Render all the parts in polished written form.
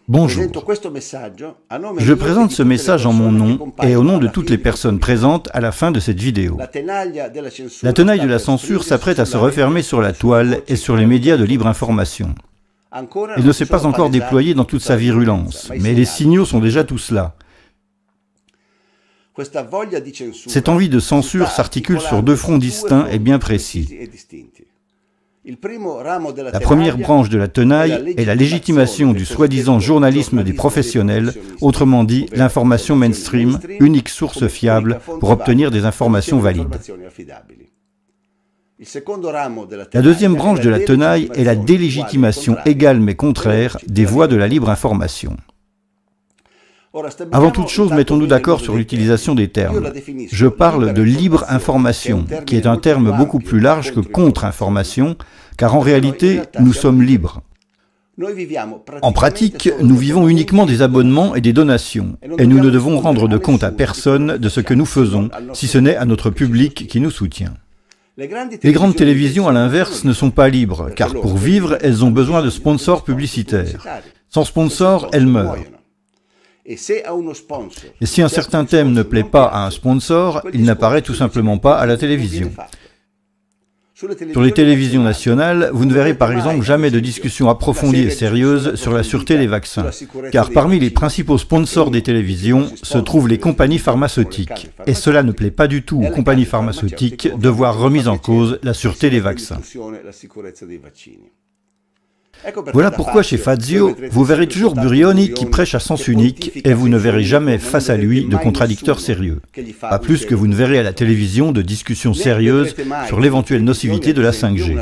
Bonjour. Je présente ce message en mon nom et au nom de toutes les personnes présentes à la fin de cette vidéo. La tenaille de la censure s'apprête à se refermer sur la toile et sur les médias de libre information. Elle ne s'est pas encore déployée dans toute sa virulence, mais les signaux sont déjà tous là. Cette envie de censure s'articule sur deux fronts distincts et bien précis. La première branche de la tenaille est la légitimation du soi-disant journalisme des professionnels, autrement dit l'information mainstream, unique source fiable pour obtenir des informations valides. La deuxième branche de la tenaille est la délégitimation égale mais contraire des voies de la libre information. Avant toute chose, mettons-nous d'accord sur l'utilisation des termes. Je parle de libre information, qui est un terme beaucoup plus large que contre-information, car en réalité, nous sommes libres. En pratique, nous vivons uniquement des abonnements et des donations, et nous ne devons rendre de compte à personne de ce que nous faisons, si ce n'est à notre public qui nous soutient. Les grandes télévisions, à l'inverse, ne sont pas libres, car pour vivre, elles ont besoin de sponsors publicitaires. Sans sponsors, elles meurent. Et si un certain thème ne plaît pas à un sponsor, il n'apparaît tout simplement pas à la télévision. Sur les télévisions nationales, vous ne verrez par exemple jamais de discussion approfondie et sérieuse sur la sûreté des vaccins, car parmi les principaux sponsors des télévisions se trouvent les compagnies pharmaceutiques, et cela ne plaît pas du tout aux compagnies pharmaceutiques de voir remise en cause la sûreté des vaccins. Voilà pourquoi chez Fazio, vous verrez toujours Burioni qui prêche à sens unique et vous ne verrez jamais face à lui de contradicteurs sérieux. Pas plus que vous ne verrez à la télévision de discussions sérieuses sur l'éventuelle nocivité de la 5G.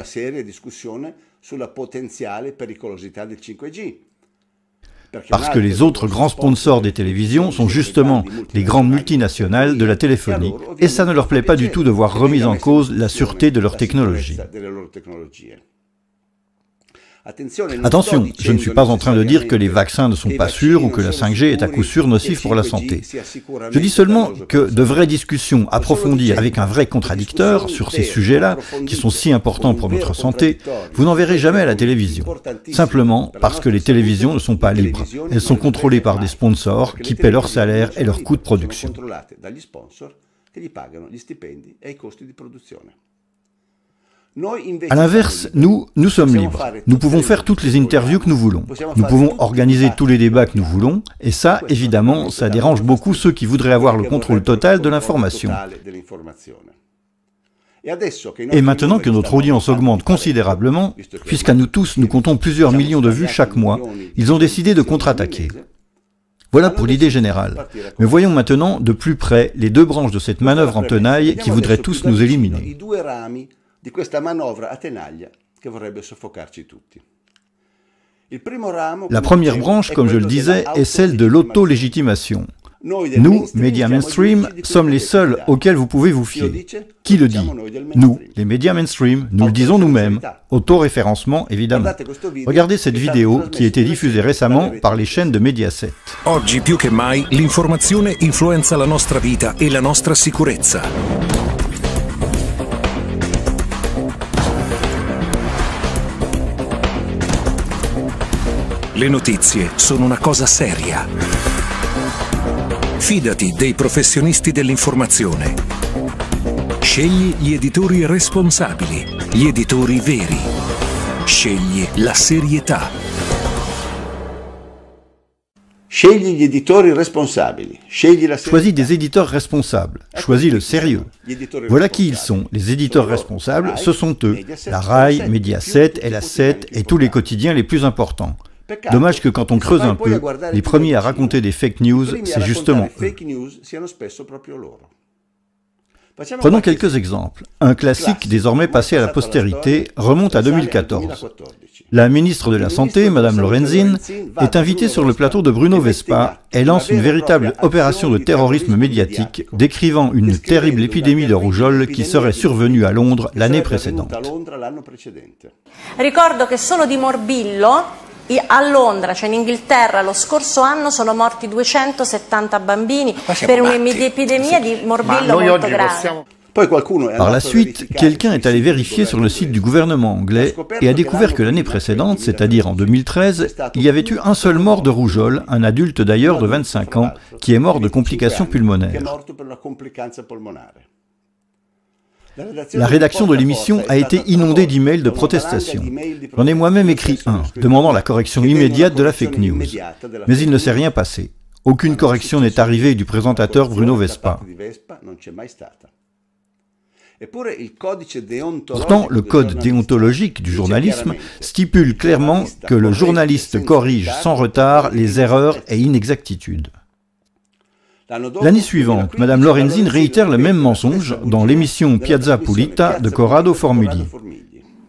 Parce que les autres grands sponsors des télévisions sont justement les grandes multinationales de la téléphonie et ça ne leur plaît pas du tout de voir remise en cause la sûreté de leur technologie. Attention, je ne suis pas en train de dire que les vaccins ne sont pas sûrs ou que la 5G est à coup sûr nocive pour la santé. Je dis seulement que de vraies discussions approfondies avec un vrai contradicteur sur ces sujets-là, qui sont si importants pour notre santé, vous n'en verrez jamais à la télévision. Simplement parce que les télévisions ne sont pas libres. Elles sont contrôlées par des sponsors qui paient leurs salaires et leurs coûts de production. À l'inverse, nous sommes libres. Nous pouvons faire toutes les interviews que nous voulons. Nous pouvons organiser tous les débats que nous voulons. Et ça, évidemment, ça dérange beaucoup ceux qui voudraient avoir le contrôle total de l'information. Et maintenant que notre audience augmente considérablement, puisqu'à nous tous, nous comptons plusieurs millions de vues chaque mois, ils ont décidé de contre-attaquer. Voilà pour l'idée générale. Mais voyons maintenant de plus près les deux branches de cette manœuvre en tenaille qui voudraient tous nous éliminer. La première branche, comme je le disais, est celle de l'auto-légitimation. Nous, médias mainstream, sommes les seuls auxquels vous pouvez vous fier. Qui le dit? Nous, les médias mainstream, nous le disons nous-mêmes. Autoréférencement, évidemment. Regardez cette vidéo qui a été diffusée récemment par les chaînes de Mediaset. Oggi più che mai l'informazione influenza la nostra vita e la nostra sicurezza. Le notizie sono una cosa seria. Fidati dei professionisti dell'informazione. Scegli gli editori responsabili, gli editori veri. Scegli la serietà. Scegli gli editori responsabili. Choisis des éditeurs responsables. Choisis le sérieux. Voilà qui ils sont. Les éditeurs responsables, ce sont eux. La RAI, Mediaset, LA7 et tous les quotidiens les plus importants. Dommage que quand on creuse un peu, les premiers à raconter des fake news, c'est justement eux. Prenons quelques exemples. Un classique désormais passé à la postérité remonte à 2014. La ministre de la Santé, Madame Lorenzin, est invitée sur le plateau de Bruno Vespa et lance une véritable opération de terrorisme médiatique, décrivant une terrible épidémie de rougeole qui serait survenue à Londres l'année précédente. Ricordo che solo di morbillo a Londra, cioè in Inghilterra, lo scorso anno sono morti 270 bambini per un'epidemia di morbillo molto grave. Par la suite, quelqu'un est allé vérifier sur le site du gouvernement anglais et a découvert que l'année précédente, c'est-à-dire en 2013, il y avait eu un seul mort de rougeole, un adulte d'ailleurs de 25 ans, qui est mort de complications pulmonaires. La rédaction de l'émission a été inondée d'emails de protestation. J'en ai moi-même écrit un, demandant la correction immédiate de la fake news. Mais il ne s'est rien passé. Aucune correction n'est arrivée du présentateur Bruno Vespa. Pourtant, le code déontologique du journalisme stipule clairement que le journaliste corrige sans retard les erreurs et inexactitudes. L'année suivante, Mme Lorenzin réitère le même mensonge dans l'émission Piazza Pulita de Corrado Formigli.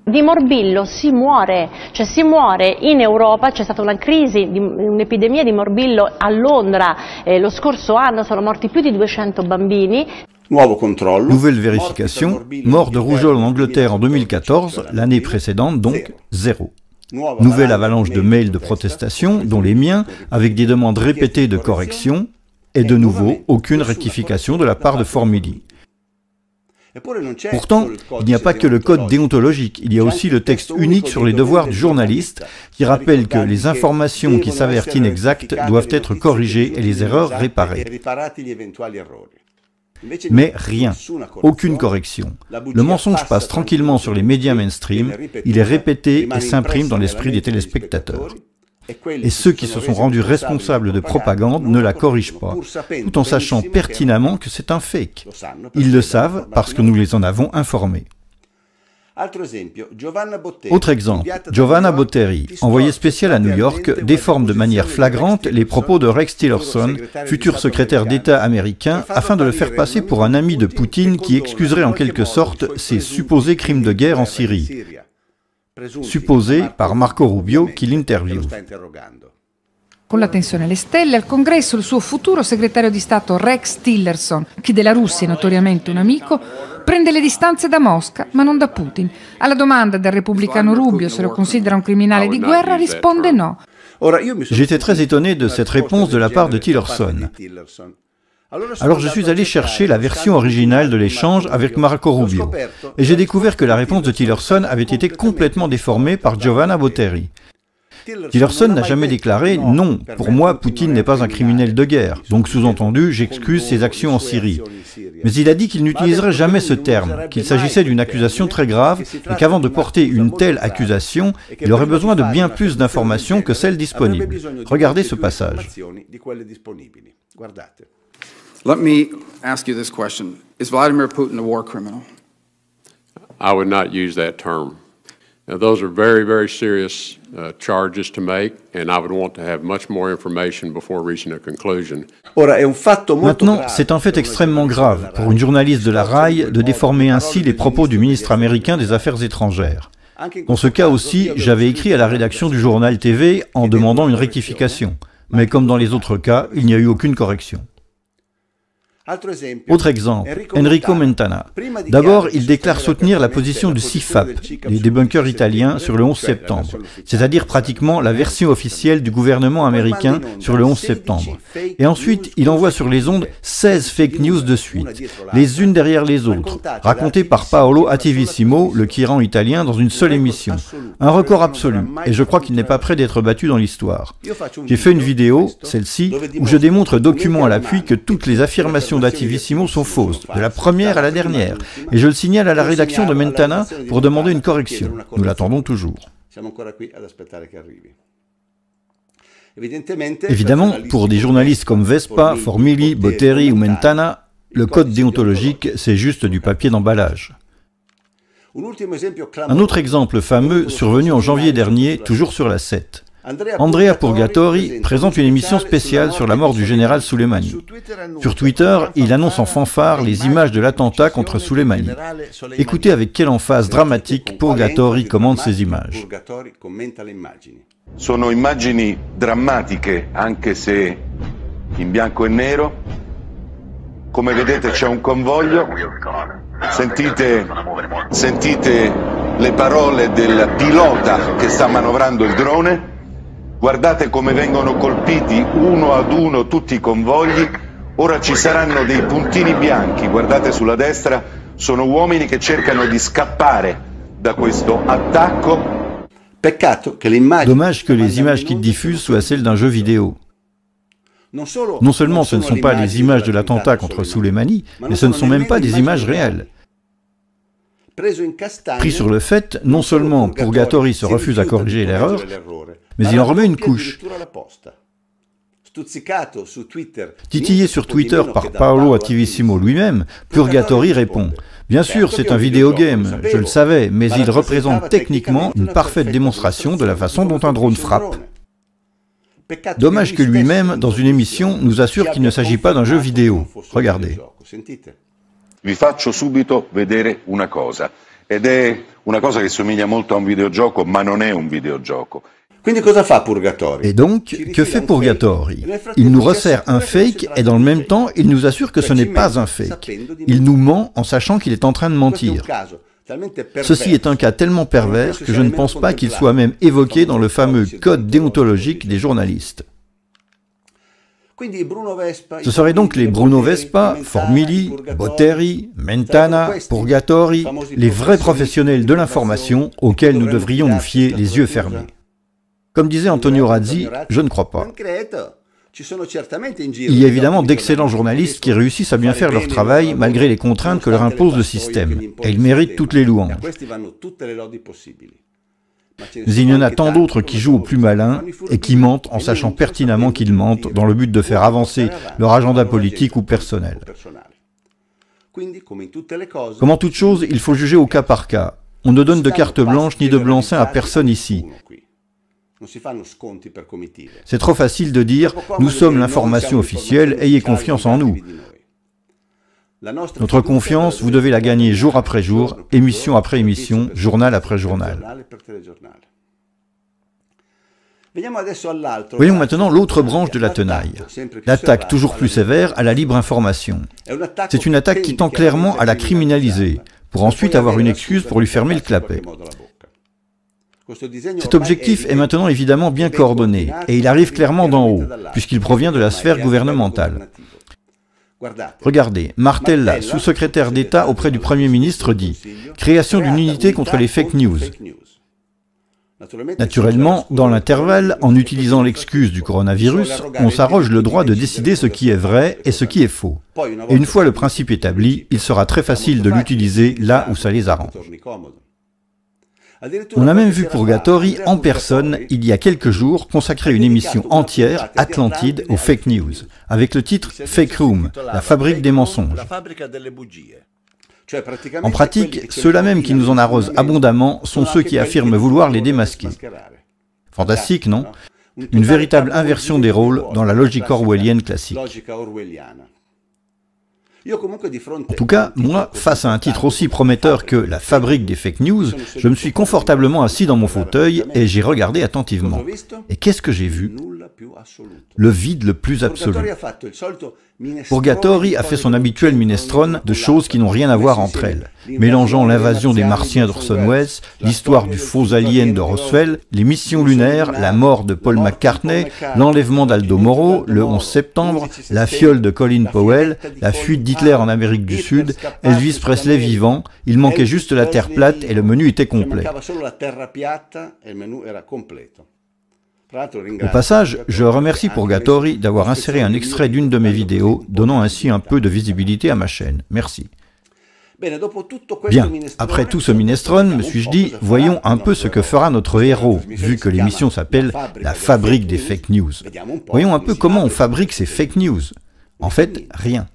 Di morbillo si muore in Europa, c'è stata una crisi, un'epidemia di morbillo a Londra, lo scorso anno sono morti più di 200 bambini. Nouvelle vérification, mort de rougeole en Angleterre en 2014, l'année précédente donc, 0. Nouvelle avalanche de mails de protestation, dont les miens, avec des demandes répétées de correction, et de nouveau, aucune rectification de la part de Formigli. Pourtant, il n'y a pas que le code déontologique, il y a aussi le texte unique sur les devoirs du journaliste qui rappelle que les informations qui s'avèrent inexactes doivent être corrigées et les erreurs réparées. Mais rien, aucune correction. Le mensonge passe tranquillement sur les médias mainstream, il est répété et s'imprime dans l'esprit des téléspectateurs. Et ceux qui se sont rendus responsables de propagande ne la corrigent pas, tout en sachant pertinemment que c'est un fake. Ils le savent parce que nous les en avons informés. Autre exemple, Giovanna Botteri, envoyée spéciale à New York, déforme de manière flagrante les propos de Rex Tillerson, futur secrétaire d'État américain, afin de le faire passer pour un ami de Poutine qui excuserait en quelque sorte ses supposés crimes de guerre en Syrie. Supposé par Marco Rubio qui l'interviewe. Con la tensione alle stelle, al congresso il suo futuro segretario di Stato Rex Tillerson, che della Russia è notoriamente un amico, prende le distanze da Mosca, ma non da Putin. Alla domanda del repubblicano Rubio se lo considera un criminale di guerra, risponde no. J'étais très étonné de cette réponse de la part de Tillerson. Alors je suis allé chercher la version originale de l'échange avec Marco Rubio, et j'ai découvert que la réponse de Tillerson avait été complètement déformée par Giovanna Botteri. Tillerson n'a jamais déclaré « Non, pour moi, Poutine n'est pas un criminel de guerre, donc sous-entendu, j'excuse ses actions en Syrie ». Mais il a dit qu'il n'utiliserait jamais ce terme, qu'il s'agissait d'une accusation très grave et qu'avant de porter une telle accusation, il aurait besoin de bien plus d'informations que celles disponibles. Regardez ce passage. Let me ask you this question. Is Vladimir Putin a war criminal? I would not use that term. Now, those are very, very serious charges to make, and I would want to have much more information before reaching a conclusion. Maintenant, c'est un fait extrêmement grave pour une journaliste de la RAI de déformer ainsi les propos du ministre américain des Affaires étrangères. Dans ce cas aussi, j'avais écrit à la rédaction du journal TV en demandant une rectification. Mais comme dans les autres cas, il n'y a eu aucune correction. Autre exemple, Enrico Mentana. D'abord, il déclare soutenir la position du CIFAP, les débunkers italiens, sur le 11 septembre, c'est-à-dire pratiquement la version officielle du gouvernement américain sur le 11 septembre. Et ensuite, il envoie sur les ondes 16 fake news de suite, les unes derrière les autres, racontées par Paolo Attivissimo, le tyran italien, dans une seule émission. Un record absolu, et je crois qu'il n'est pas prêt d'être battu dans l'histoire. J'ai fait une vidéo, celle-ci, où je démontre document à l'appui que toutes les affirmations d'Attivissimo sont fausses, de la première à la dernière, et je le signale à la rédaction de Mentana pour demander une correction. Nous l'attendons toujours. Évidemment, pour des journalistes comme Vespa, Formigli, Botteri ou Mentana, le code déontologique, c'est juste du papier d'emballage. Un autre exemple fameux, survenu en janvier dernier, toujours sur la 7. Andrea Purgatori présente une émission spéciale sur la mort du général Soleimani. Sur Twitter, il annonce en fanfare les images de l'attentat contre Soleimani. Écoutez avec quelle emphase dramatique Purgatori commente ces images. Sono immagini drammatiche, anche se in bianco e nero. Come vedete c'è un convoglio. Sentite le parole del pilota che sta manovrando il drone. Guardate come vengono colpiti uno ad uno tutti i convogli. Ora ci saranno dei puntini bianchi, guardate sulla destra, Sono uomini che cercano di scappare da questo attacco. Dommage que les images qu'ils diffusent soient celles d'un jeu vidéo. Non seulement ce ne sont pas les images de l'attentat contre Soleimani, mais ce ne sont même pas des images réelles. Pris sur le fait, non seulement Purgatori se refuse à corriger l'erreur, mais il en remet une couche. Titillé sur Twitter par Paolo Attivissimo lui-même, Purgatori répond « Bien sûr, c'est un vidéogame, je le savais, mais il représente techniquement une parfaite démonstration de la façon dont un drone frappe. » Dommage que lui-même, dans une émission, nous assure qu'il ne s'agit pas d'un jeu vidéo. Regardez. Vi faccio subito vedere una cosa, ed è una cosa che somiglia molto a un videogioco, ma non è un videogioco. Et donc, que fait Purgatori? Il nous resserre un fake et dans le même temps, il nous assure que ce n'est pas un fake. Il nous ment en sachant qu'il est en train de mentir. Ceci est un cas tellement pervers que je ne pense pas qu'il soit même évoqué dans le fameux code déontologique des journalistes. Ce seraient donc les Bruno Vespa, Formigli, Botteri, Mentana, Purgatori, les vrais professionnels de l'information auxquels nous devrions nous fier les yeux fermés. Comme disait Antonio Razzi, je ne crois pas. Il y a évidemment d'excellents journalistes qui réussissent à bien faire leur travail malgré les contraintes que leur impose le système, et ils méritent toutes les louanges. Mais il y en a tant d'autres qui jouent au plus malin et qui mentent en sachant pertinemment qu'ils mentent dans le but de faire avancer leur agenda politique ou personnel. Comme en toute chose, il faut juger au cas par cas. On ne donne de carte blanche ni de blanc-seing à personne ici. C'est trop facile de dire « Nous sommes l'information officielle, ayez confiance en nous ». Notre confiance, vous devez la gagner jour après jour, émission après émission, journal après journal. Voyons maintenant l'autre branche de la tenaille, l'attaque toujours plus sévère à la libre information. C'est une attaque qui tend clairement à la criminaliser, pour ensuite avoir une excuse pour lui fermer le clapet. Cet objectif est maintenant évidemment bien coordonné, et il arrive clairement d'en haut, puisqu'il provient de la sphère gouvernementale. Regardez, Martella, sous-secrétaire d'État auprès du Premier ministre, dit « Création d'une unité contre les fake news ». Naturellement, dans l'intervalle, en utilisant l'excuse du coronavirus, on s'arroge le droit de décider ce qui est vrai et ce qui est faux. Et une fois le principe établi, il sera très facile de l'utiliser là où ça les arrange. On a même vu Purgatori en personne, il y a quelques jours, consacrer une émission entière, Atlantide, aux fake news, avec le titre « Fake Room », la fabrique des mensonges. En pratique, ceux-là même qui nous en arrosent abondamment sont ceux qui affirment vouloir les démasquer. Fantastique, non? Une véritable inversion des rôles dans la logique orwellienne classique. En tout cas, moi, face à un titre aussi prometteur que « La fabrique des fake news », je me suis confortablement assis dans mon fauteuil et j'ai regardé attentivement. Et qu'est-ce que j'ai vu? Le vide le plus absolu. Purgatori a fait son habituel minestrone de choses qui n'ont rien à voir entre elles, mélangeant l'invasion des Martiens d'Orson Welles, l'histoire du faux alien de Roswell, les missions lunaires, la mort de Paul McCartney, l'enlèvement d'Aldo Moro, le 11 septembre, la fiole de Colin Powell, la fuite d'Hitler en Amérique du Sud, Elvis Presley vivant, il manquait juste la Terre plate et le menu était complet. Au passage, je remercie Purgatori d'avoir inséré un extrait d'une de mes vidéos, donnant ainsi un peu de visibilité à ma chaîne. Merci. Bien, après tout ce minestrone, me suis-je dit, voyons un peu ce que fera notre héros, vu que l'émission s'appelle « La fabrique des fake news ». Voyons un peu comment on fabrique ces fake news. En fait, rien.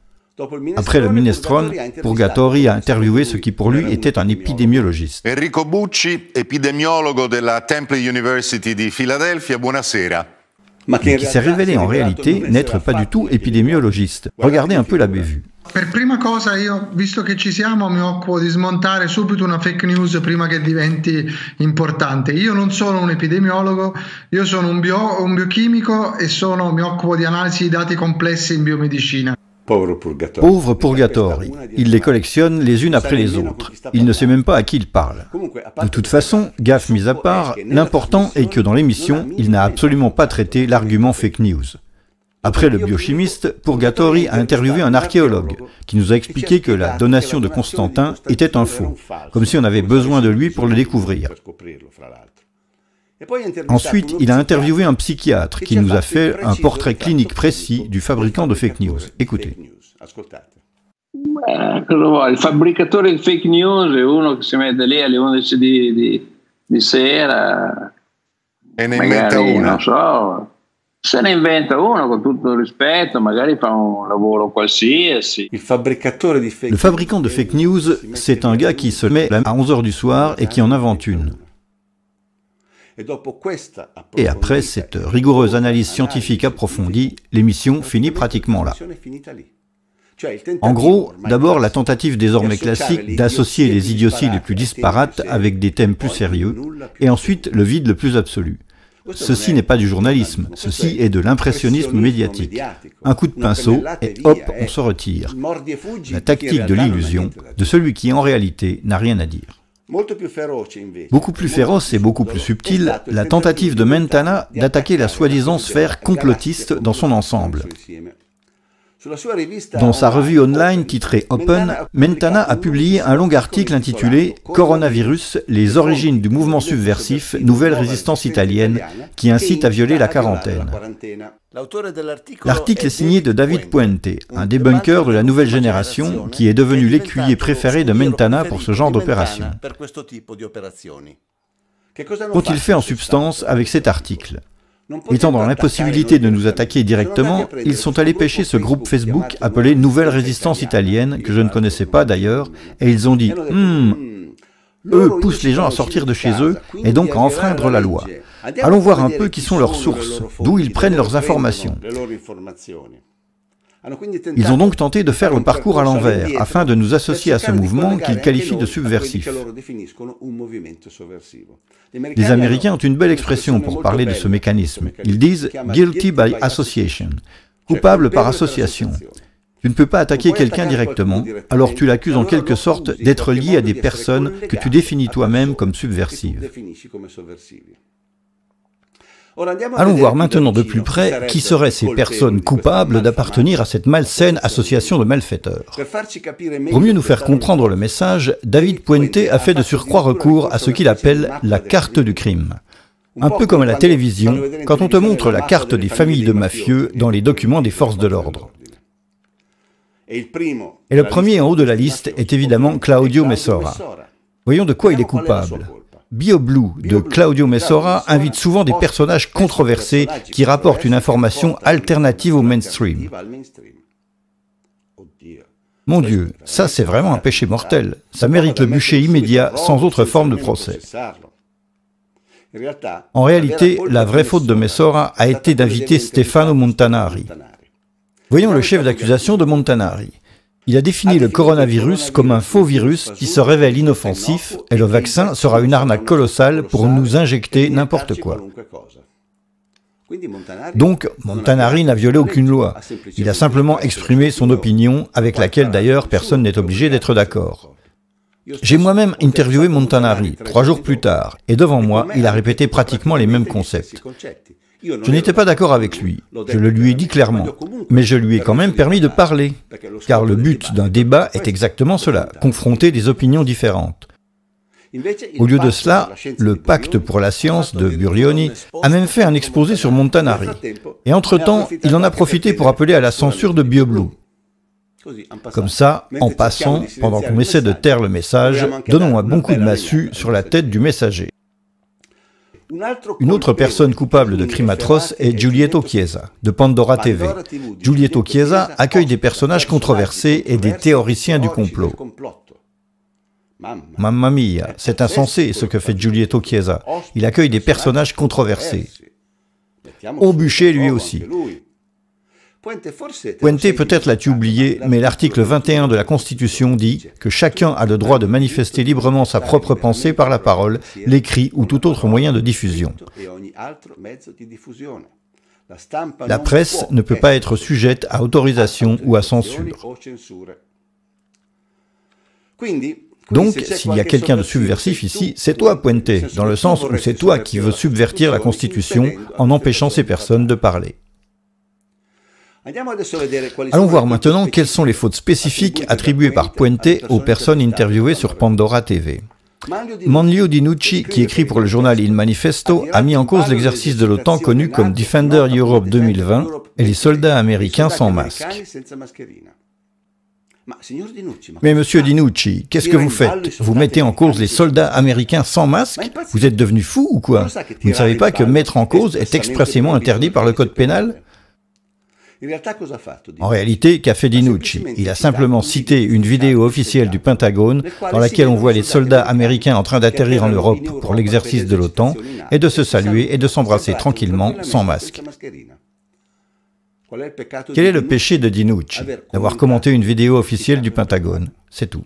Après le minestrone, Purgatori a interviewé ce qui pour lui était un épidémiologiste. Enrico Bucci, epidemiologo della Temple University di Philadelphia, buonasera. Mais qui s'est révélé en réalité n'être pas du tout épidémiologiste. Regardez un peu la bévue. Per prima cosa io, visto che ci siamo, mi occupo di smontare subito una fake news prima che diventi importante. Io non sono un epidemiologo, io sono un biochimico e mi occupo di analisi di dati complessi in biomedicina. Pauvre Purgatori, il les collectionne les unes après les autres. Il ne sait même pas à qui il parle. De toute façon, gaffe mise à part, l'important est que dans l'émission, il n'a absolument pas traité l'argument fake news. Après le biochimiste, Purgatori a interviewé un archéologue qui nous a expliqué que la donation de Constantin était un faux, comme si on avait besoin de lui pour le découvrir. Ensuite, il a interviewé un psychiatre qui nous a fait un portrait clinique précis du fabricant de fake news. Écoutez. Il fabricatore di fake news è uno che si mette lì alle 11 di sera e ne inventa una. Non so, se ne inventa uno con tutto il rispetto, magari fa un lavoro qualsiasi. Le fabricant de fake news, c'est un gars qui se met à 11h du soir et qui en invente une. Et après cette rigoureuse analyse scientifique approfondie, l'émission finit pratiquement là. En gros, d'abord la tentative désormais classique d'associer les idioties les plus disparates avec des thèmes plus sérieux, et ensuite le vide le plus absolu. Ceci n'est pas du journalisme, ceci est de l'impressionnisme médiatique. Un coup de pinceau et hop, on se retire. La tactique de l'illusion, de celui qui en réalité n'a rien à dire. Beaucoup plus féroce et beaucoup plus subtile, la tentative de Mentana d'attaquer la soi-disant sphère complotiste dans son ensemble. Dans sa revue online titrée Open, Mentana a publié un long article intitulé « Coronavirus, les origines du mouvement subversif, nouvelle résistance italienne, qui incite à violer la quarantaine ». L'article est signé de David Puente, un débunker de la nouvelle génération qui est devenu l'écuyer préféré de Mentana pour ce genre d'opération. Qu'ont-ils fait en substance avec cet article ? Étant dans l'impossibilité de nous attaquer directement, ils sont allés pêcher ce groupe Facebook appelé Nouvelle Résistance Italienne, que je ne connaissais pas d'ailleurs, et ils ont dit « eux poussent les gens à sortir de chez eux et donc à enfreindre la loi. Allons voir un peu qui sont leurs sources, d'où ils prennent leurs informations. » Ils ont donc tenté de faire le parcours à l'envers, afin de nous associer à ce mouvement qu'ils qualifient de subversif. Les Américains ont une belle expression pour parler de ce mécanisme. Ils disent « guilty by association », coupable par association. Tu ne peux pas attaquer quelqu'un directement, alors tu l'accuses en quelque sorte d'être lié à des personnes que tu définis toi-même comme subversives. Allons voir maintenant de plus près qui seraient ces personnes coupables d'appartenir à cette malsaine association de malfaiteurs. Pour mieux nous faire comprendre le message, David Puente a fait de surcroît recours à ce qu'il appelle la carte du crime. Un peu comme à la télévision, quand on te montre la carte des familles de mafieux dans les documents des forces de l'ordre. Et le premier en haut de la liste est évidemment Claudio Messora. Voyons de quoi il est coupable. BioBlue de Claudio Messora invite souvent des personnages controversés qui rapportent une information alternative au mainstream. Mon Dieu, ça c'est vraiment un péché mortel. Ça mérite le bûcher immédiat sans autre forme de procès. En réalité, la vraie faute de Messora a été d'inviter Stefano Montanari. Voyons le chef d'accusation de Montanari. Il a défini le coronavirus comme un faux virus qui se révèle inoffensif et le vaccin sera une arnaque colossale pour nous injecter n'importe quoi. Donc, Montanari n'a violé aucune loi. Il a simplement exprimé son opinion, avec laquelle d'ailleurs personne n'est obligé d'être d'accord. J'ai moi-même interviewé Montanari 3 jours plus tard, et devant moi, il a répété pratiquement les mêmes concepts. Je n'étais pas d'accord avec lui, je le lui ai dit clairement, mais je lui ai quand même permis de parler, car le but d'un débat est exactement cela, confronter des opinions différentes. Au lieu de cela, le Pacte pour la science de Burioni a même fait un exposé sur Montanari, et entre-temps, il en a profité pour appeler à la censure de BioBlue. Comme ça, en passant, pendant qu'on essaie de taire le message, donnons un bon coup de massue sur la tête du messager. Une autre personne coupable de crimes atroces est Giulietto Chiesa, de Pandora TV. Giulietto Chiesa accueille des personnages controversés et des théoriciens du complot. Mamma mia, c'est insensé ce que fait Giulietto Chiesa. Il accueille des personnages controversés. Au bûcher lui aussi. Puente peut-être l'as-tu oublié, mais l'article 21 de la Constitution dit que chacun a le droit de manifester librement sa propre pensée par la parole, l'écrit ou tout autre moyen de diffusion. La presse ne peut pas être sujette à autorisation ou à censure. Donc, s'il y a quelqu'un de subversif ici, c'est toi, Puente, dans le sens où c'est toi qui veux subvertir la Constitution en empêchant ces personnes de parler. Allons voir maintenant quelles sont les fautes spécifiques attribuées par Puente aux personnes interviewées sur Pandora TV. Manlio Dinucci, qui écrit pour le journal Il Manifesto, a mis en cause l'exercice de l'OTAN connu comme Defender Europe 2020 et les soldats américains sans masque. Mais monsieur Dinucci, qu'est-ce que vous faites? Vous mettez en cause les soldats américains sans masque? Vous êtes devenu fou ou quoi? Vous ne savez pas que mettre en cause est expressément interdit par le code pénal? En réalité, qu'a fait Dinucci? Il a simplement cité une vidéo officielle du Pentagone dans laquelle on voit les soldats américains en train d'atterrir en Europe pour l'exercice de l'OTAN et de se saluer et de s'embrasser tranquillement sans masque. Quel est le péché de Dinucci? D'avoir commenté une vidéo officielle du Pentagone, c'est tout.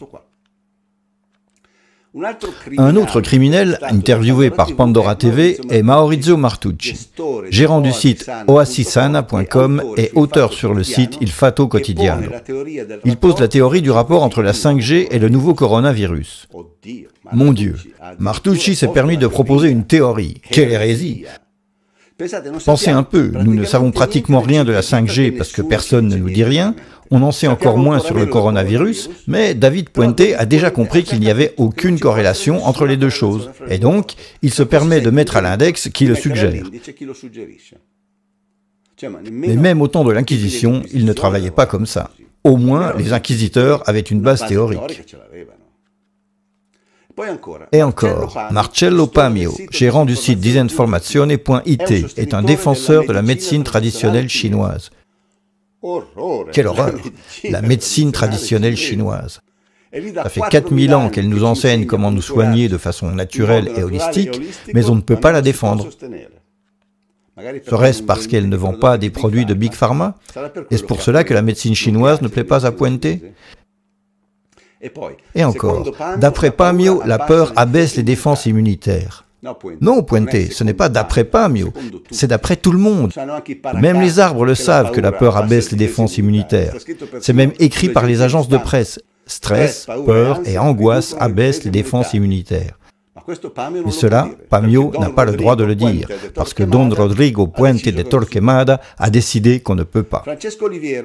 Un autre criminel, interviewé par Pandora TV, est Maurizio Martucci, gérant du site oasisana.com et auteur sur le site Il Fatto Quotidiano. Il pose la théorie du rapport entre la 5G et le nouveau coronavirus. Mon Dieu, Martucci s'est permis de proposer une théorie. Quelle hérésie! Pensez un peu, nous ne savons pratiquement rien de la 5G parce que personne ne nous dit rien, on en sait encore moins sur le coronavirus, mais David Puente a déjà compris qu'il n'y avait aucune corrélation entre les deux choses, et donc il se permet de mettre à l'index qui le suggère. Mais même au temps de l'Inquisition, il ne travaillait pas comme ça. Au moins, les inquisiteurs avaient une base théorique. Et encore, Marcello Pamio, gérant du site disinformazione.it, est un défenseur de la médecine traditionnelle chinoise. Quelle horreur! La médecine traditionnelle chinoise. Ça fait 4000 ans qu'elle nous enseigne comment nous soigner de façon naturelle et holistique, mais on ne peut pas la défendre. Serait-ce parce qu'elle ne vend pas des produits de Big Pharma? Est-ce pour cela que la médecine chinoise ne plaît pas à Puente? Et encore, d'après Pamio, la peur abaisse les défenses immunitaires. Non, Puente, ce n'est pas d'après Pamio, c'est d'après tout le monde. Même les arbres le savent que la peur abaisse les défenses immunitaires. C'est même écrit par les agences de presse. Stress, peur et angoisse abaissent les défenses immunitaires. Mais cela, Pamio n'a pas le droit de le dire, parce que Don Rodrigo Puente de Torquemada a décidé qu'on ne peut pas.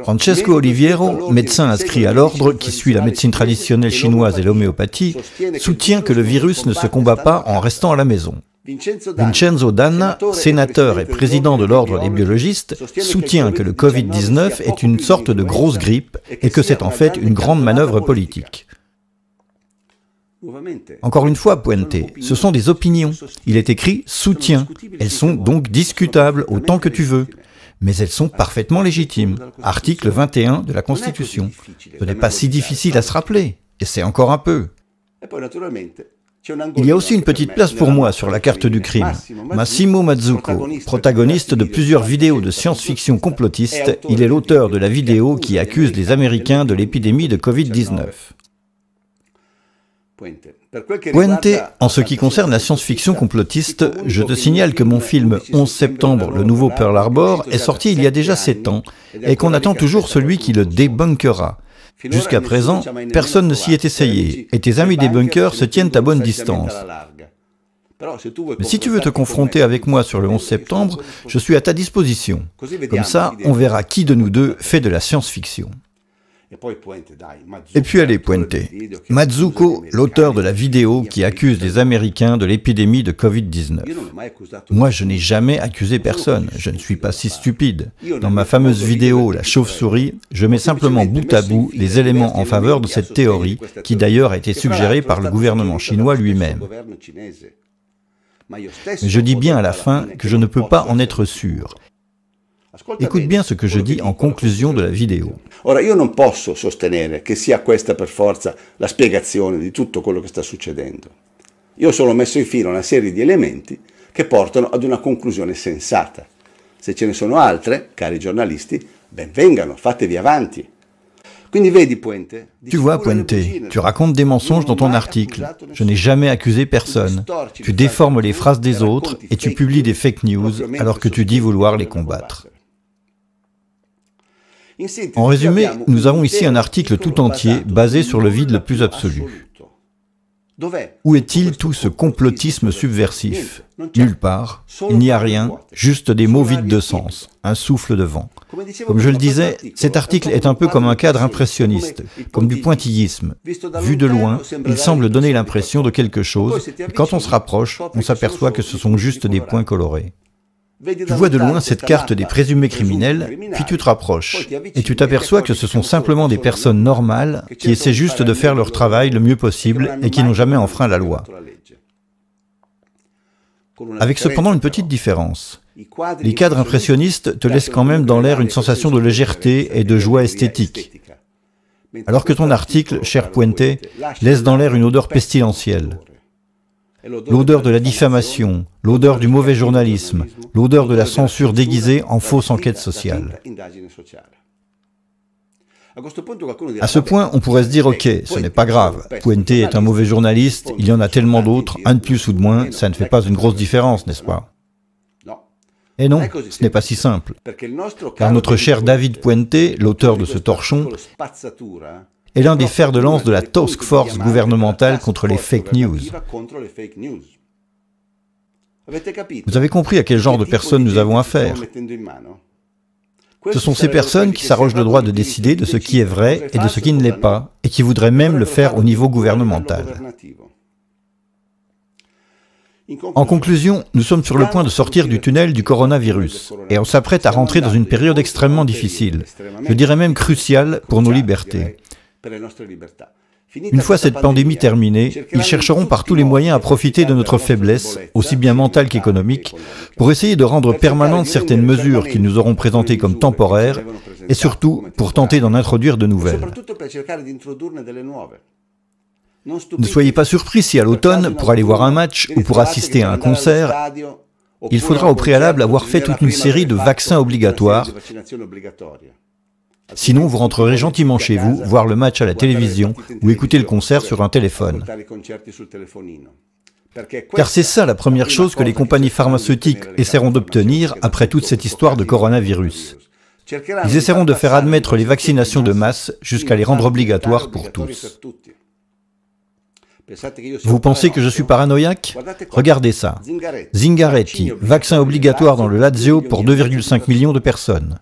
Francesco Oliviero, médecin inscrit à l'ordre qui suit la médecine traditionnelle chinoise et l'homéopathie, soutient que le virus ne se combat pas en restant à la maison. Vincenzo Danna, sénateur et président de l'ordre des biologistes, soutient que le Covid-19 est une sorte de grosse grippe et que c'est en fait une grande manœuvre politique. Encore une fois, Puente, ce sont des opinions. Il est écrit « soutien ». Elles sont donc discutables autant que tu veux. Mais elles sont parfaitement légitimes. Article 21 de la Constitution. Ce n'est pas si difficile à se rappeler. Et c'est encore un peu. Il y a aussi une petite place pour moi sur la carte du crime. Massimo Mazzucco, protagoniste de plusieurs vidéos de science-fiction complotiste, il est l'auteur de la vidéo qui accuse les Américains de l'épidémie de Covid-19. Puente, en ce qui concerne la science-fiction complotiste, je te signale que mon film 11 septembre, le nouveau Pearl Harbor, est sorti il y a déjà 7 ans et qu'on attend toujours celui qui le débunkera. Jusqu'à présent, personne ne s'y est essayé et tes amis débunkers se tiennent à bonne distance. Mais si tu veux te confronter avec moi sur le 11 septembre, je suis à ta disposition. Comme ça, on verra qui de nous deux fait de la science-fiction. Et puis allez, Puente. Mazzucco, l'auteur de la vidéo qui accuse les Américains de l'épidémie de Covid-19. Moi, je n'ai jamais accusé personne, je ne suis pas si stupide. Dans ma fameuse vidéo La chauve-souris, je mets simplement bout à bout les éléments en faveur de cette théorie, qui d'ailleurs a été suggérée par le gouvernement chinois lui-même. Mais je dis bien à la fin que je ne peux pas en être sûr. Écoute bien ce que je dis en conclusion de la vidéo. Ora, io non posso sostenere che sia questa per forza la spiegazione di tutto quello che sta succedendo. Io ho solo messo in fila una serie di elementi che portano ad una conclusione sensata. Se ce ne sono altre, cari giornalisti, ben vengano, fatevi avanti. Quindi vedi, Puente, tu vois, Puente, tu racontes des mensonges dans ton article. Je n'ai jamais accusé personne. Tu déformes les phrases des autres et tu publies des fake news alors que tu dis vouloir les combattre. En résumé, nous avons ici un article tout entier basé sur le vide le plus absolu. Où est-il tout ce complotisme subversif? Nulle part, il n'y a rien, juste des mots vides de sens, un souffle de vent. Comme je le disais, cet article est un peu comme un cadre impressionniste, comme du pointillisme. Vu de loin, il semble donner l'impression de quelque chose, et quand on se rapproche, on s'aperçoit que ce sont juste des points colorés. Tu vois de loin cette carte des présumés criminels, puis tu te rapproches, et tu t'aperçois que ce sont simplement des personnes normales qui essaient juste de faire leur travail le mieux possible et qui n'ont jamais enfreint la loi. Avec cependant une petite différence. Les cadres impressionnistes te laissent quand même dans l'air une sensation de légèreté et de joie esthétique, alors que ton article, cher Puente, laisse dans l'air une odeur pestilentielle. L'odeur de la diffamation, l'odeur du mauvais journalisme, l'odeur de la censure déguisée en fausse enquête sociale. À ce point, on pourrait se dire, ok, ce n'est pas grave, Puente est un mauvais journaliste, il y en a tellement d'autres, un de plus ou de moins, ça ne fait pas une grosse différence, n'est-ce pas? Et non, ce n'est pas si simple, car notre cher David Puente, l'auteur de ce torchon, est l'un des fers de lance de la task force gouvernementale contre les fake news. Vous avez compris à quel genre de personnes nous avons affaire? Ce sont ces personnes qui s'arrogent le droit de décider de ce qui est vrai et de ce qui ne l'est pas, et qui voudraient même le faire au niveau gouvernemental. En conclusion, nous sommes sur le point de sortir du tunnel du coronavirus, et on s'apprête à rentrer dans une période extrêmement difficile, je dirais même cruciale pour nos libertés. Une fois cette pandémie terminée, ils chercheront par tous les moyens à profiter de notre faiblesse, aussi bien mentale qu'économique, pour essayer de rendre permanentes certaines mesures qu'ils nous auront présentées comme temporaires, et surtout pour tenter d'en introduire de nouvelles. Ne soyez pas surpris si à l'automne, pour aller voir un match ou pour assister à un concert, il faudra au préalable avoir fait toute une série de vaccins obligatoires. Sinon, vous rentrerez gentiment chez vous, voir le match à la télévision ou écouter le concert sur un téléphone. Car c'est ça la première chose que les compagnies pharmaceutiques essaieront d'obtenir après toute cette histoire de coronavirus. Ils essaieront de faire admettre les vaccinations de masse jusqu'à les rendre obligatoires pour tous. Vous pensez que je suis paranoïaque? Regardez ça. Zingaretti, vaccin obligatoire dans le Lazio pour 2,5 millions de personnes.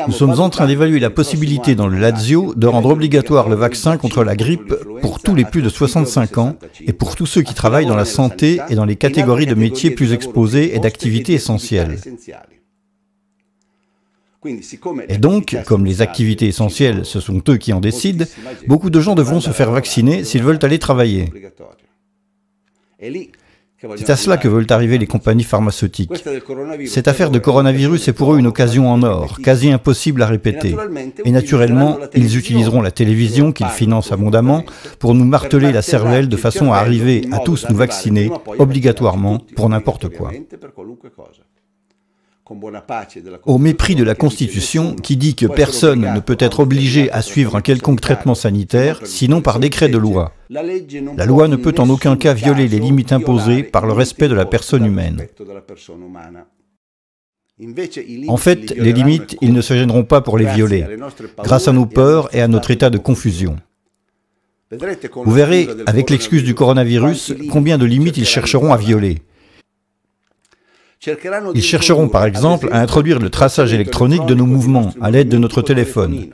Nous sommes en train d'évaluer la possibilité dans le Lazio de rendre obligatoire le vaccin contre la grippe pour tous les plus de 65 ans et pour tous ceux qui travaillent dans la santé et dans les catégories de métiers plus exposés et d'activités essentielles. Et donc, comme les activités essentielles, ce sont eux qui en décident, beaucoup de gens devront se faire vacciner s'ils veulent aller travailler. C'est à cela que veulent arriver les compagnies pharmaceutiques. Cette affaire de coronavirus est pour eux une occasion en or, quasi impossible à répéter. Et naturellement, ils utiliseront la télévision qu'ils financent abondamment pour nous marteler la cervelle de façon à arriver à tous nous vacciner, obligatoirement, pour n'importe quoi. Au mépris de la Constitution qui dit que personne ne peut être obligé à suivre un quelconque traitement sanitaire, sinon par décret de loi. La loi ne peut en aucun cas violer les limites imposées par le respect de la personne humaine. En fait, les limites, ils ne se gêneront pas pour les violer, grâce à nos peurs et à notre état de confusion. Vous verrez, avec l'excuse du coronavirus, combien de limites ils chercheront à violer. Ils chercheront par exemple à introduire le traçage électronique de nos mouvements à l'aide de notre téléphone,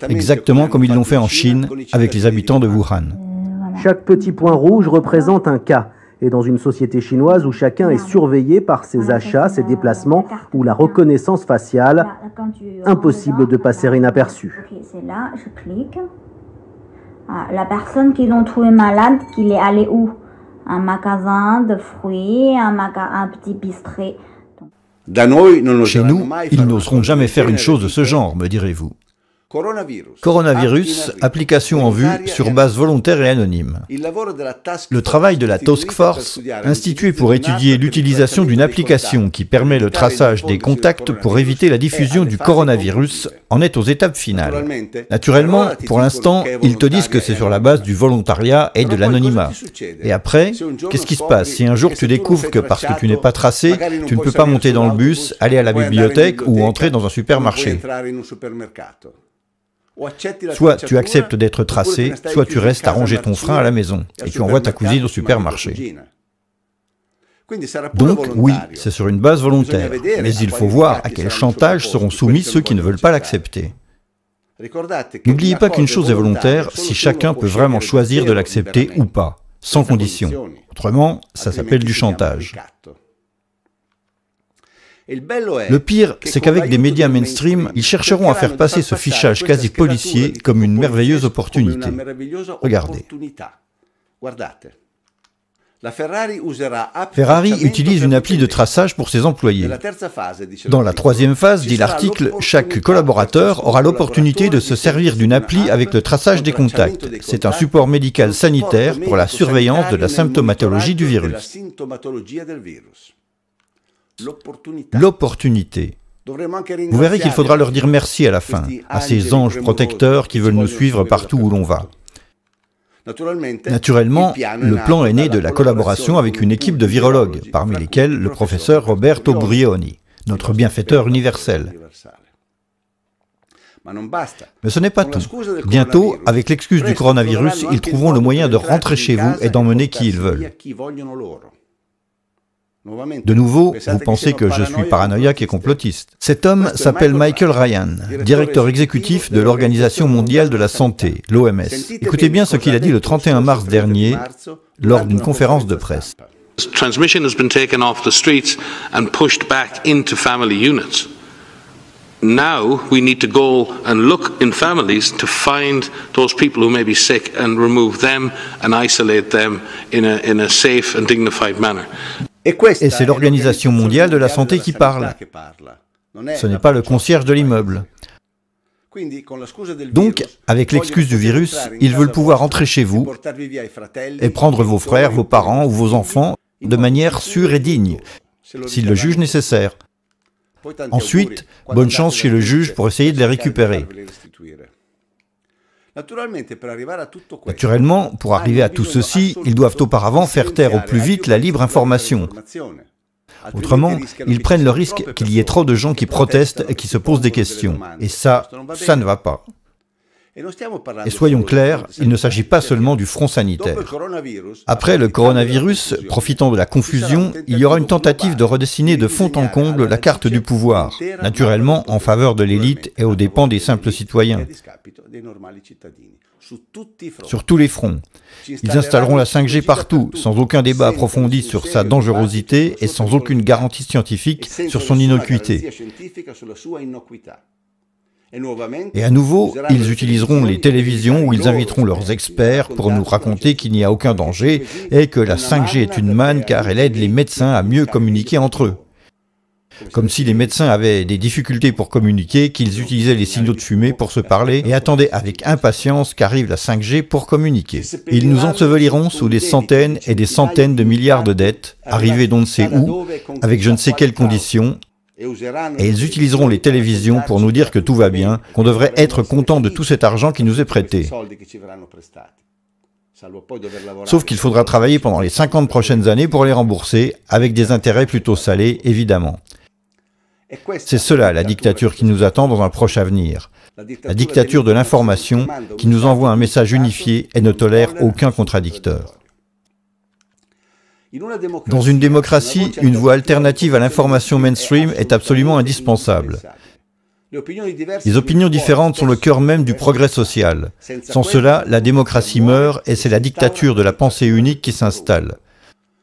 exactement comme ils l'ont fait en Chine avec les habitants de Wuhan. Chaque petit point rouge représente un cas. Et dans une société chinoise où chacun est surveillé par ses achats, ses déplacements ou la reconnaissance faciale, impossible de passer inaperçu. C'est là, je clique. La personne qu'ils ont trouvé malade, qu'il est allé où? Un magasin de fruits, un petit bistrot. Chez nous, ils n'oseront jamais faire une chose de ce genre, me direz-vous. Coronavirus, application en vue sur base volontaire et anonyme. Le travail de la Task Force, instituée pour étudier l'utilisation d'une application qui permet le traçage des contacts pour éviter la diffusion du coronavirus, en est aux étapes finales. Naturellement, pour l'instant, ils te disent que c'est sur la base du volontariat et de l'anonymat. Et après, qu'est-ce qui se passe si un jour tu découvres que parce que tu n'es pas tracé, tu ne peux pas monter dans le bus, aller à la bibliothèque ou entrer dans un supermarché? Soit tu acceptes d'être tracé, soit tu restes à ranger ton frein à la maison et tu envoies ta cousine au supermarché. Donc, oui, c'est sur une base volontaire, mais il faut voir à quel chantage seront soumis ceux qui ne veulent pas l'accepter. N'oubliez pas qu'une chose est volontaire si chacun peut vraiment choisir de l'accepter ou pas, sans condition. Autrement, ça s'appelle du chantage. Le pire, c'est qu'avec des médias mainstream, ils chercheront à faire passer ce fichage quasi policier comme une merveilleuse opportunité. Regardez. Ferrari utilise une appli de traçage pour ses employés. Dans la troisième phase, dit l'article, chaque collaborateur aura l'opportunité de se servir d'une appli avec le traçage des contacts. C'est un support médical sanitaire pour la surveillance de la symptomatologie du virus. L'opportunité. Vous verrez qu'il faudra leur dire merci à la fin, à ces anges protecteurs qui veulent nous suivre partout où l'on va. Naturellement, le plan est né de la collaboration avec une équipe de virologues, parmi lesquels le professeur Roberto Brioni, notre bienfaiteur universel. Mais ce n'est pas tout. Bientôt, avec l'excuse du coronavirus, ils trouveront le moyen de rentrer chez vous et d'emmener qui ils veulent. De nouveau, vous pensez que je suis paranoïaque et complotiste. Cet homme s'appelle Michael Ryan, directeur exécutif de l'Organisation mondiale de la santé, l'OMS. Écoutez bien ce qu'il a dit le 31 mars dernier lors d'une conférence de presse. Transmission has been taken off the streets and pushed back into family units. Now we need to go and look in families to find those people who may be sick and remove them and isolate them in a safe and dignified manner. Et c'est l'Organisation mondiale de la santé qui parle. Ce n'est pas le concierge de l'immeuble. Donc, avec l'excuse du virus, ils veulent pouvoir entrer chez vous et prendre vos frères, vos parents ou vos enfants de manière sûre et digne, s'ils le jugent nécessaire. Ensuite, bonne chance chez le juge pour essayer de les récupérer. Naturellement, pour arriver à tout ceci, ils doivent auparavant faire taire au plus vite la libre information. Autrement, ils prennent le risque qu'il y ait trop de gens qui protestent et qui se posent des questions. Et ça ne va pas. Et soyons clairs, il ne s'agit pas seulement du front sanitaire. Après le coronavirus, profitant de la confusion, il y aura une tentative de redessiner de fond en comble la carte du pouvoir, naturellement en faveur de l'élite et aux dépens des simples citoyens. Sur tous les fronts. Ils installeront la 5G partout, sans aucun débat approfondi sur sa dangerosité et sans aucune garantie scientifique sur son innocuité. Et à nouveau, ils utiliseront les télévisions où ils inviteront leurs experts pour nous raconter qu'il n'y a aucun danger et que la 5G est une manne car elle aide les médecins à mieux communiquer entre eux. Comme si les médecins avaient des difficultés pour communiquer, qu'ils utilisaient les signaux de fumée pour se parler et attendaient avec impatience qu'arrive la 5G pour communiquer. Ils nous enseveliront sous des centaines et des centaines de milliards de dettes, arrivées d'on ne sait où, avec je ne sais quelles conditions, et ils utiliseront les télévisions pour nous dire que tout va bien, qu'on devrait être content de tout cet argent qui nous est prêté. Sauf qu'il faudra travailler pendant les 50 prochaines années pour les rembourser, avec des intérêts plutôt salés, évidemment. C'est cela la dictature qui nous attend dans un proche avenir. La dictature de l'information qui nous envoie un message unifié et ne tolère aucun contradicteur. Dans une démocratie, une voie alternative à l'information mainstream est absolument indispensable. Les opinions différentes sont le cœur même du progrès social. Sans cela, la démocratie meurt et c'est la dictature de la pensée unique qui s'installe.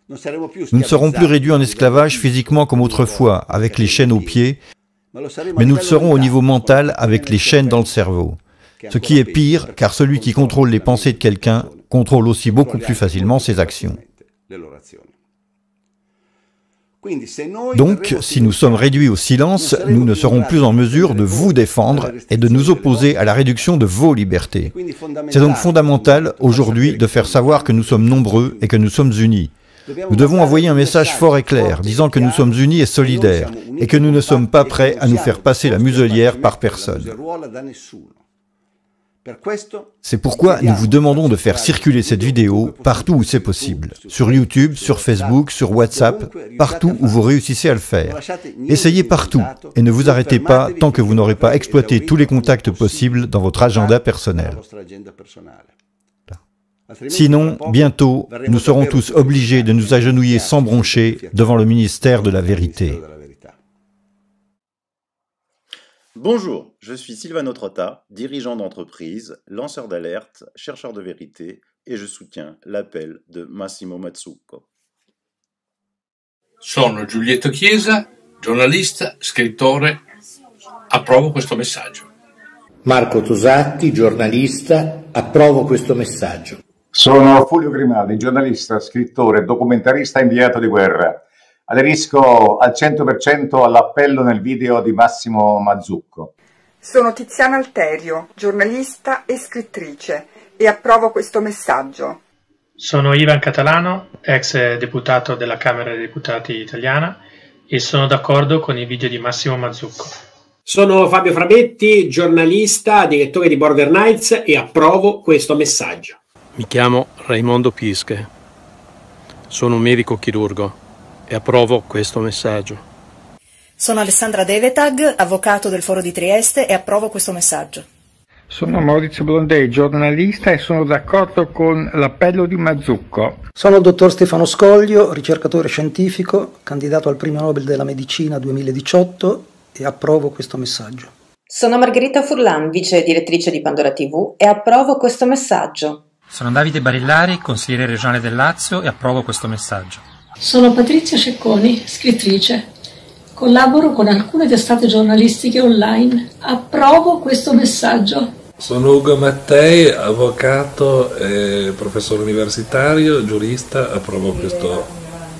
Nous ne serons plus réduits en esclavage physiquement comme autrefois, avec les chaînes aux pieds, mais nous le serons au niveau mental avec les chaînes dans le cerveau. Ce qui est pire, car celui qui contrôle les pensées de quelqu'un contrôle aussi beaucoup plus facilement ses actions. Donc, si nous sommes réduits au silence, nous ne serons plus en mesure de vous défendre et de nous opposer à la réduction de vos libertés. C'est donc fondamental, aujourd'hui, de faire savoir que nous sommes nombreux et que nous sommes unis. Nous devons envoyer un message fort et clair, disant que nous sommes unis et solidaires, et que nous ne sommes pas prêts à nous faire passer la muselière par personne. C'est pourquoi nous vous demandons de faire circuler cette vidéo partout où c'est possible. Sur YouTube, sur Facebook, sur WhatsApp, partout où vous réussissez à le faire. Essayez partout et ne vous arrêtez pas tant que vous n'aurez pas exploité tous les contacts possibles dans votre agenda personnel. Sinon, bientôt, nous serons tous obligés de nous agenouiller sans broncher devant le ministère de la Vérité. Bonjour, je suis Silvano Trotta, dirigeant d'entreprise, lanceur d'alerte, chercheur de vérité, et je soutiens l'appel de Massimo Mazzucco. Sono Giulietto Chiesa, giornalista, scrittore, approvo questo messaggio. Marco Tosatti, giornalista, approvo questo messaggio. Sono Fulvio Grimaldi, giornalista, scrittore, documentarista inviato di guerra. Aderisco al 100% all'appello nel video di Massimo Mazzucco. Sono Tiziana Alterio, giornalista e scrittrice, e approvo questo messaggio. Sono Ivan Catalano, ex deputato della Camera dei Deputati italiana, e sono d'accordo con i video di Massimo Mazzucco. Sono Fabio Frabetti, giornalista, direttore di Border Knights, e approvo questo messaggio. Mi chiamo Raimondo Pische, sono un medico chirurgo e approvo questo messaggio. Sono Alessandra Devetag, avvocato del Foro di Trieste, e approvo questo messaggio. Sono Maurizio Blondei, giornalista, e sono d'accordo con l'appello di Mazzucco. Sono il dottor Stefano Scoglio, ricercatore scientifico, candidato al Premio Nobel della Medicina 2018, e approvo questo messaggio. Sono Margherita Furlan, vice direttrice di Pandora TV, e approvo questo messaggio. Sono Davide Barillari, consigliere regionale del Lazio, e approvo questo messaggio. Sono Patrizia Cecconi, scrittrice. Collaboro con alcune testate giornalistiche online. Approvo questo messaggio. Sono Ugo Mattei, avvocato e professore universitario, giurista. Approvo questo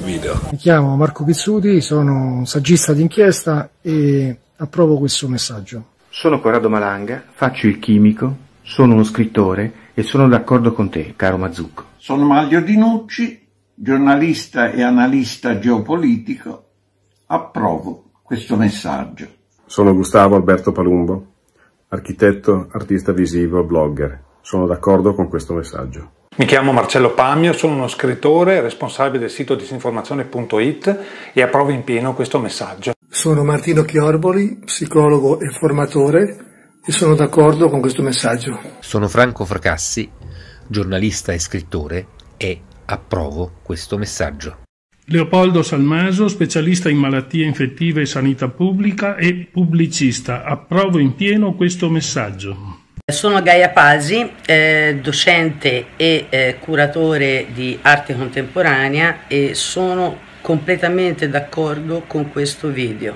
video. Mi chiamo Marco Pizzuti, sono un saggista d'inchiesta e approvo questo messaggio. Sono Corrado Malanga, faccio il chimico, sono uno scrittore e sono d'accordo con te, caro Mazzucco. Sono Mario Dinucci, giornalista e analista geopolitico, approvo questo messaggio. Sono Gustavo Alberto Palumbo, architetto, artista visivo, blogger. Sono d'accordo con questo messaggio. Mi chiamo Marcello Pamio, sono uno scrittore, responsabile del sito disinformazione.it e approvo in pieno questo messaggio. Sono Martino Chiorboli, psicologo e formatore, e sono d'accordo con questo messaggio. Sono Franco Fracassi, giornalista e scrittore, e approvo questo messaggio. Leopoldo Salmaso, specialista in malattie infettive e sanità pubblica e pubblicista. Approvo in pieno questo messaggio. Sono Gaia Pasi, docente e curatore di arte contemporanea, e sono completamente d'accordo con questo video.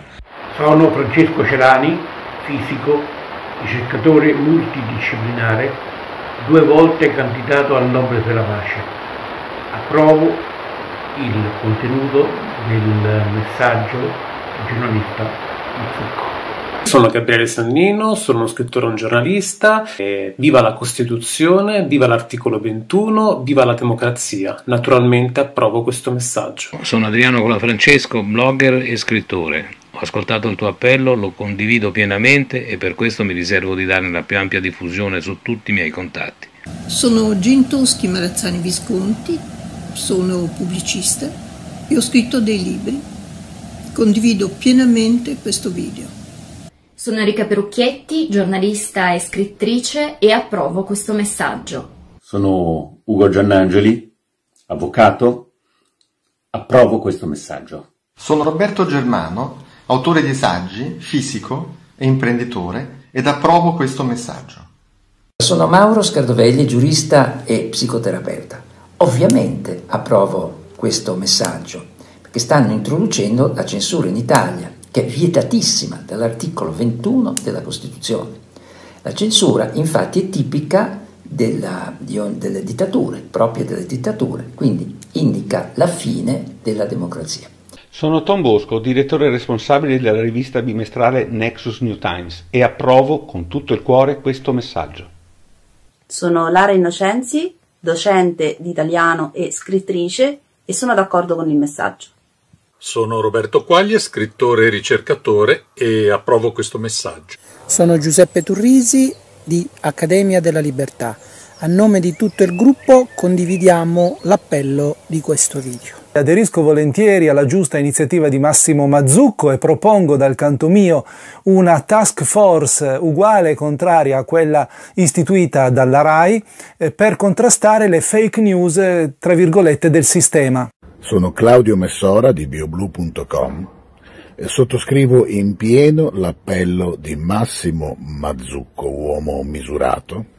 Sono Francesco Celani, fisico, ricercatore multidisciplinare, 2 volte candidato al Nobel della Pace. Approvo il contenuto del messaggio del giornalista Mazzucco. Sono Gabriele Sannino, sono uno scrittore e un giornalista. Viva la Costituzione, viva l'articolo 21, viva la democrazia. Naturalmente approvo questo messaggio. Sono Adriano Colafrancesco, blogger e scrittore. Ho ascoltato il tuo appello, lo condivido pienamente e per questo mi riservo di darne la più ampia diffusione su tutti i miei contatti. Sono Gintoschi Marazzani Visconti, sono pubblicista e ho scritto dei libri. Condivido pienamente questo video. Sono Enrica Perucchietti, giornalista e scrittrice, e approvo questo messaggio. Sono Ugo Giannangeli, avvocato, approvo questo messaggio. Sono Roberto Germano, autore di saggi, fisico e imprenditore, ed approvo questo messaggio. Sono Mauro Scardovelli, giurista e psicoterapeuta. Ovviamente approvo questo messaggio, perché stanno introducendo la censura in Italia, che è vietatissima dall'articolo 21 della Costituzione. La censura infatti è tipica delle dittature, propria delle dittature, quindi indica la fine della democrazia. Sono Tom Bosco, direttore responsabile della rivista bimestrale Nexus New Times, e approvo con tutto il cuore questo messaggio. Sono Lara Innocenzi, docente di italiano e scrittrice, e sono d'accordo con il messaggio. Sono Roberto Quaglia, scrittore e ricercatore, e approvo questo messaggio. Sono Giuseppe Turrisi, di Accademia della Libertà. A nome di tutto il gruppo condividiamo l'appello di questo video. Aderisco volentieri alla giusta iniziativa di Massimo Mazzucco e propongo dal canto mio una task force uguale e contraria a quella istituita dalla RAI per contrastare le fake news, tra virgolette, del sistema. Sono Claudio Messora di BioBlue.com e sottoscrivo in pieno l'appello di Massimo Mazzucco, uomo misurato,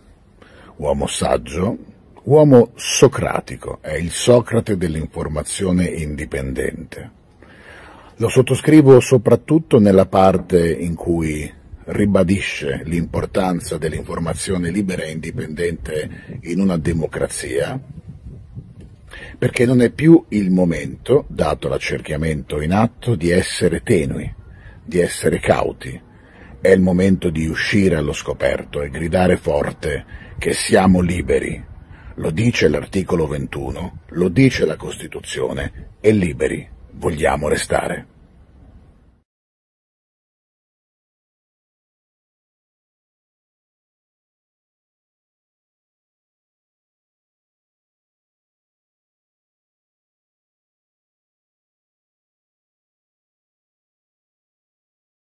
uomo saggio, uomo socratico, è il Socrate dell'informazione indipendente. Lo sottoscrivo soprattutto nella parte in cui ribadisce l'importanza dell'informazione libera e indipendente in una democrazia, perché non è più il momento, dato l'accerchiamento in atto, di essere tenui, di essere cauti. È il momento di uscire allo scoperto e gridare forte che siamo liberi. Lo dice l'articolo 21, lo dice la Costituzione, e liberi vogliamo restare.